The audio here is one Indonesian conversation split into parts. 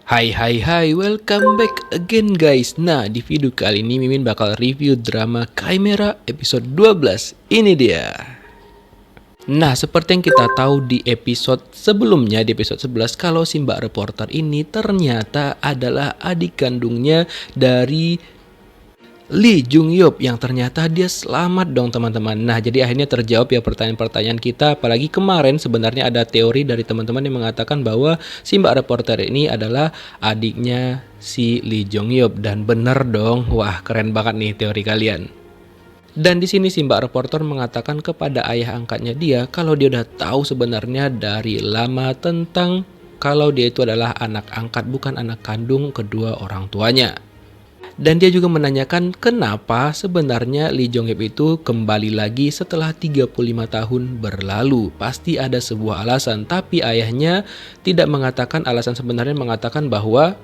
Hai hai hai, welcome back again guys. Nah, di video kali ini Mimin bakal review drama Chimera episode 12. Ini dia. Nah, seperti yang kita tahu di episode sebelumnya, di episode 11, kalau si Mbak Reporter ini ternyata adalah adik kandungnya dari Lee Jung Yup, yang ternyata dia selamat dong teman-teman. Nah, jadi akhirnya terjawab ya pertanyaan-pertanyaan kita. Apalagi kemarin sebenarnya ada teori dari teman-teman yang mengatakan bahwa si Mbak Reporter ini adalah adiknya si Lee Jung Yup. Dan bener dong, wah keren banget nih teori kalian. Dan di sini si Mbak Reporter mengatakan kepada ayah angkatnya dia kalau dia udah tahu sebenarnya dari lama tentang kalau dia itu adalah anak angkat bukan anak kandung kedua orang tuanya. Dan dia juga menanyakan kenapa sebenarnya Lee Jong Hyuk itu kembali lagi setelah 35 tahun berlalu. Pasti ada sebuah alasan, tapi ayahnya tidak mengatakan alasan sebenarnya, mengatakan bahwa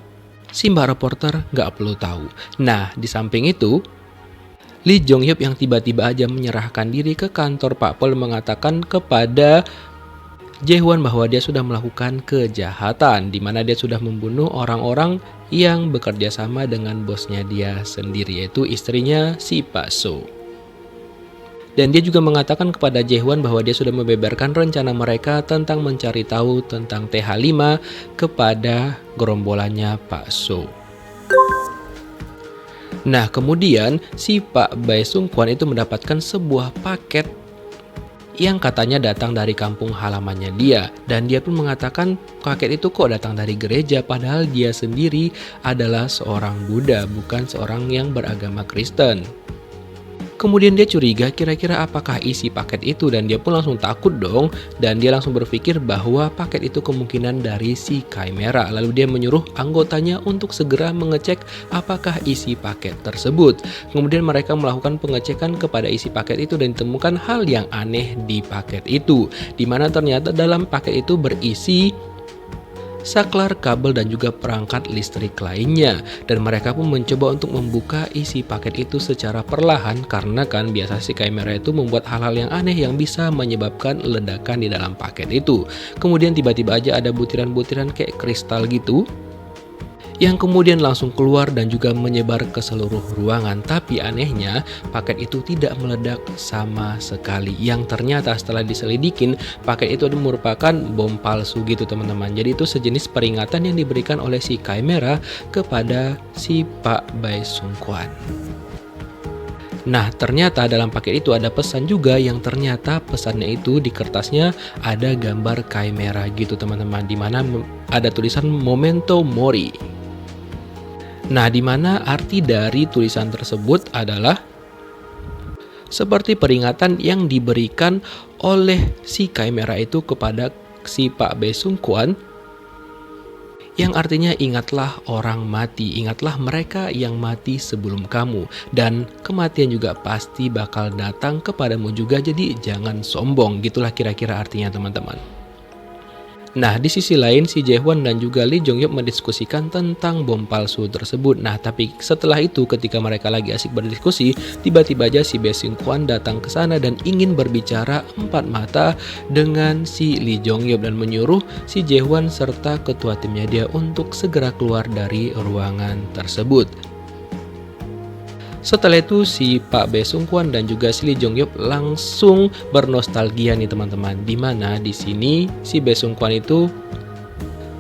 si Mbak Reporter nggak perlu tahu. Nah, di samping itu, Lee Jong Hyuk yang tiba-tiba aja menyerahkan diri ke kantor Pak Pol mengatakan kepada Jae-hwan bahwa dia sudah melakukan kejahatan, di mana dia sudah membunuh orang-orang yang bekerja sama dengan bosnya dia sendiri, yaitu istrinya si Pak So. Dan dia juga mengatakan kepada Jae-hwan bahwa dia sudah membeberkan rencana mereka tentang mencari tahu tentang TH5 kepada gerombolannya Pak So. Nah, kemudian si Pak Bae Sung Kwan itu mendapatkan sebuah paket yang katanya datang dari kampung halamannya dia, dan dia pun mengatakan paket itu kok datang dari gereja padahal dia sendiri adalah seorang Buddha, bukan seorang yang beragama Kristen. Kemudian dia curiga kira-kira apakah isi paket itu, dan dia pun langsung takut dong, dan dia langsung berpikir bahwa paket itu kemungkinan dari si Chimera. Lalu dia menyuruh anggotanya untuk segera mengecek apakah isi paket tersebut. Kemudian mereka melakukan pengecekan kepada isi paket itu dan ditemukan hal yang aneh di paket itu, di mana ternyata dalam paket itu berisi saklar, kabel, dan juga perangkat listrik lainnya. Dan mereka pun mencoba untuk membuka isi paket itu secara perlahan, karena kan biasa si Chimera itu membuat hal-hal yang aneh yang bisa menyebabkan ledakan di dalam paket itu. Kemudian tiba-tiba aja ada butiran-butiran kayak kristal gitu yang kemudian langsung keluar dan juga menyebar ke seluruh ruangan. Tapi anehnya paket itu tidak meledak sama sekali, yang ternyata setelah diselidikin paket itu merupakan bom palsu gitu teman-teman. Jadi itu sejenis peringatan yang diberikan oleh si Chimera kepada si Pak Bae Sung Kwan. Nah, ternyata dalam paket itu ada pesan juga, yang ternyata pesannya itu di kertasnya ada gambar Chimera gitu teman-teman, dimana ada tulisan Memento Mori. Nah, di mana arti dari tulisan tersebut adalah seperti peringatan yang diberikan oleh si Chimera itu kepada si Pak Bae Sung Kwan, yang artinya ingatlah orang mati, ingatlah mereka yang mati sebelum kamu, dan kematian juga pasti bakal datang kepadamu juga, jadi jangan sombong. Gitulah kira-kira artinya teman-teman. Nah, di sisi lain si Jae-hwan dan juga Lee Jong Hyuk mendiskusikan tentang bom palsu tersebut. Nah, tapi setelah itu ketika mereka lagi asik berdiskusi, tiba-tiba aja si Bae Sung Kwan datang ke sana dan ingin berbicara empat mata dengan si Lee Jong Hyuk dan menyuruh si Jae-hwan serta ketua timnya dia untuk segera keluar dari ruangan tersebut. Setelah itu si Pak Bae Sung Kwan dan juga si Lee Jong Hyuk langsung bernostalgia nih teman-teman, dimana di sini si Bae Sung Kwan itu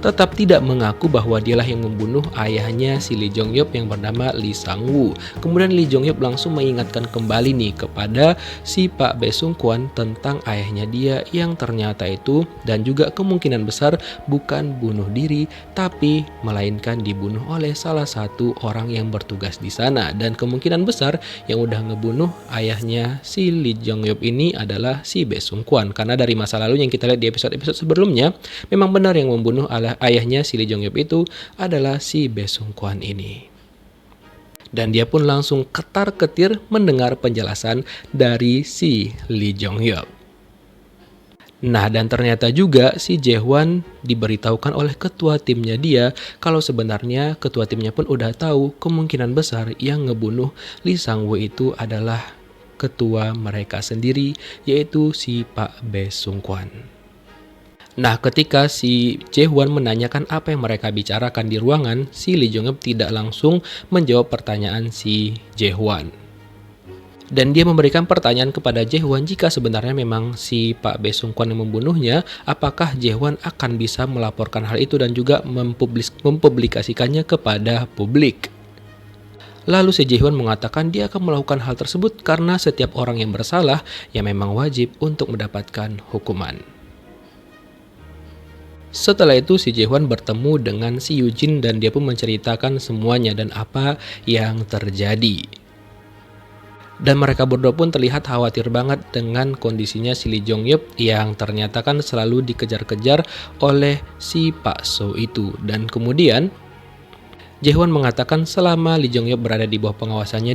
tetap tidak mengaku bahwa dialah yang membunuh ayahnya si Lee Jong Hyuk yang bernama Lee Sang Woo. Kemudian Lee Jong Hyuk langsung mengingatkan kembali nih kepada si Pak Bae Sung Kwan tentang ayahnya dia yang ternyata itu dan juga kemungkinan besar bukan bunuh diri, tapi melainkan dibunuh oleh salah satu orang yang bertugas di sana. Dan kemungkinan besar yang udah ngebunuh ayahnya si Lee Jong Hyuk ini adalah si Bae Sung Kwan, karena dari masa lalu yang kita lihat di episode-episode sebelumnya memang benar yang membunuh ayahnya si Lee Jong Hyuk itu adalah si Bae Sung Kwan ini. Dan dia pun langsung ketar-ketir mendengar penjelasan dari si Lee Jong Hyuk. Nah, dan ternyata juga si Jae-hwan diberitahukan oleh ketua timnya dia kalau sebenarnya ketua timnya pun udah tahu kemungkinan besar yang ngebunuh Lee Sang Woo itu adalah ketua mereka sendiri, yaitu si Pak Bae Sung Kwan. Nah, ketika si Jae-hwan menanyakan apa yang mereka bicarakan di ruangan, si Lee Jong-hyuk tidak langsung menjawab pertanyaan si Jae-hwan. Dan dia memberikan pertanyaan kepada Jae-hwan jika sebenarnya memang si Pak Bae Sung Kwan yang membunuhnya, apakah Jae-hwan akan bisa melaporkan hal itu dan juga mempublikasikannya kepada publik. Lalu si Jae-hwan mengatakan dia akan melakukan hal tersebut karena setiap orang yang bersalah ya memang wajib untuk mendapatkan hukuman. Setelah itu si Jae-hwan bertemu dengan si Yoo-jin dan dia pun menceritakan semuanya dan apa yang terjadi. Dan mereka berdua pun terlihat khawatir banget dengan kondisinya si Lee Jong-hyuk yang ternyata kan selalu dikejar-kejar oleh si Pak So itu. Dan kemudian Jae-hwan mengatakan selama Lee Jong-hyuk berada di bawah pengawasannya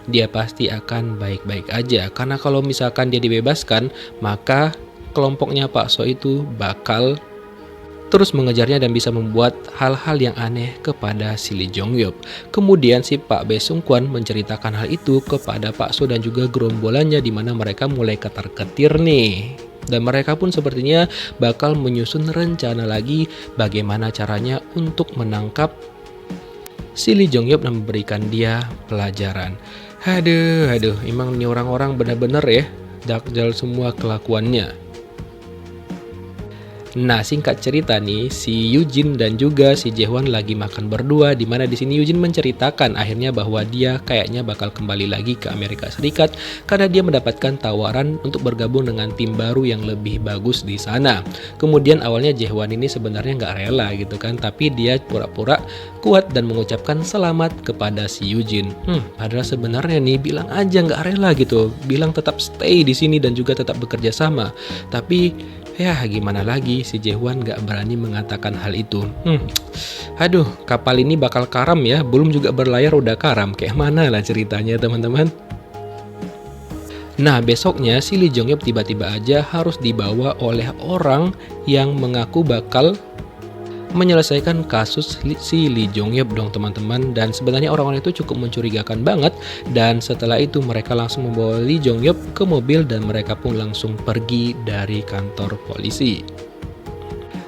dia pasti akan baik-baik aja. Karena kalau misalkan dia dibebaskan, maka kelompoknya Pak So itu bakal terus mengejarnya dan bisa membuat hal-hal yang aneh kepada si Lee Jong-hyuk. Kemudian si Pak Bae Sung Kwan menceritakan hal itu kepada Pak So dan juga gerombolannya di mana mereka mulai ketar-ketir nih. Dan mereka pun sepertinya bakal menyusun rencana lagi bagaimana caranya untuk menangkap si Lee Jong-hyuk dan memberikan dia pelajaran. Aduh, emang ini orang-orang benar-benar ya dakjal semua kelakuannya. Nah, singkat cerita nih, si Yoo-jin dan juga si Jae-hwan lagi makan berdua, di mana di sini Yoo-jin menceritakan akhirnya bahwa dia kayaknya bakal kembali lagi ke Amerika Serikat karena dia mendapatkan tawaran untuk bergabung dengan tim baru yang lebih bagus di sana. Kemudian awalnya Jae-hwan ini sebenarnya nggak rela gitu kan, tapi dia pura-pura kuat dan mengucapkan selamat kepada si Yoo-jin. Padahal sebenarnya nih bilang aja nggak rela gitu, bilang tetap stay di sini dan juga tetap bekerja sama. Tapi ya gimana lagi, si Jae-hwan gak berani mengatakan hal itu. Aduh, kapal ini bakal karam ya, belum juga berlayar udah karam. Kayak mana lah ceritanya teman-teman. Nah, besoknya si Lee Jong-hyuk tiba-tiba aja harus dibawa oleh orang yang mengaku bakal menyelesaikan kasus si Lee Jong-hyuk dong teman-teman. Dan sebenarnya orang-orang itu cukup mencurigakan banget. Dan setelah itu mereka langsung membawa Lee Jong-hyuk ke mobil dan mereka pun langsung pergi dari kantor polisi.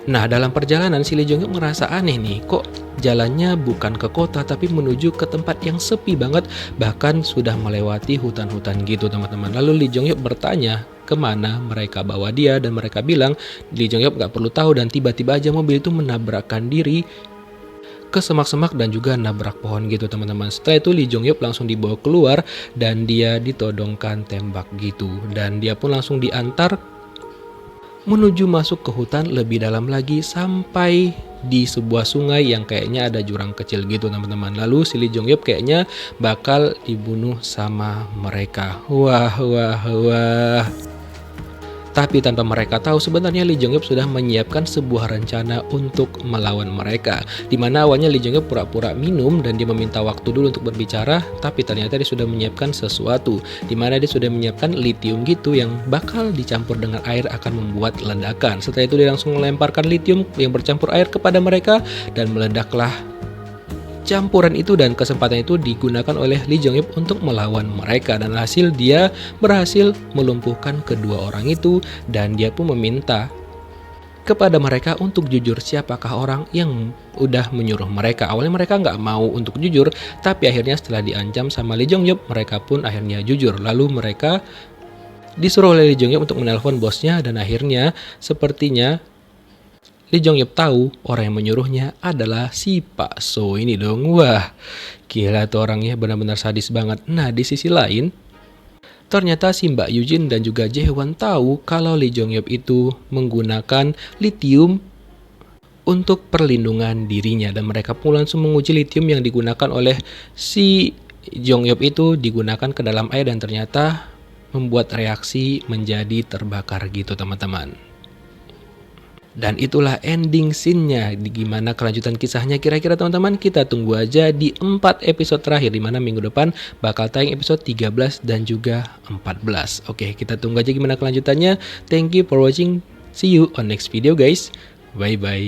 Nah, dalam perjalanan si Lee Jong-hyuk ngerasa aneh nih, kok jalannya bukan ke kota tapi menuju ke tempat yang sepi banget, bahkan sudah melewati hutan-hutan gitu teman-teman. Lalu Lee Jong-hyuk bertanya kemana mereka bawa dia dan mereka bilang Lee Jong-hyuk gak perlu tahu, dan tiba-tiba aja mobil itu menabrakkan diri ke semak-semak dan juga nabrak pohon gitu teman-teman. Setelah itu Lee Jong-hyuk langsung dibawa keluar dan dia ditodongkan tembak gitu, dan dia pun langsung diantar menuju masuk ke hutan lebih dalam lagi sampai di sebuah sungai yang kayaknya ada jurang kecil gitu teman-teman. Lalu si Lee Jong-hyuk kayaknya bakal dibunuh sama mereka. Wah. Tapi tanpa mereka tahu sebenarnya Lee Jong-hyuk sudah menyiapkan sebuah rencana untuk melawan mereka. Dimana awalnya Lee Jong-hyuk pura-pura minum dan dia meminta waktu dulu untuk berbicara, tapi ternyata dia sudah menyiapkan sesuatu. Dimana dia sudah menyiapkan lithium gitu yang bakal dicampur dengan air akan membuat ledakan. Setelah itu dia langsung melemparkan lithium yang bercampur air kepada mereka dan meledaklah campuran itu, dan kesempatan itu digunakan oleh Lee Jong-hyuk untuk melawan mereka, dan dia berhasil melumpuhkan kedua orang itu, dan dia pun meminta kepada mereka untuk jujur siapakah orang yang udah menyuruh mereka. Awalnya mereka nggak mau untuk jujur, tapi akhirnya setelah diancam sama Lee Jong-hyuk mereka pun akhirnya jujur. Lalu mereka disuruh oleh Lee Jong-hyuk untuk menelpon bosnya, dan akhirnya sepertinya Lee Jong-hyuk tahu orang yang menyuruhnya adalah si Pak So ini dong. Wah, gila tuh orangnya benar-benar sadis banget. Nah, di sisi lain, ternyata si Mbak Yoo-jin dan juga Jae-hwan tahu kalau Lee Jong-hyuk itu menggunakan lithium untuk perlindungan dirinya, dan mereka pun langsung menguji lithium yang digunakan oleh si Jong-hyuk itu digunakan ke dalam air dan ternyata membuat reaksi menjadi terbakar gitu teman-teman. Dan itulah ending scene-nya. Gimana kelanjutan kisahnya kira-kira teman-teman? Kita tunggu aja di 4 episode terakhir, dimana minggu depan bakal tayang episode 13 dan juga 14. Oke, kita tunggu aja gimana kelanjutannya. Thank you for watching. See you on next video guys. Bye-bye.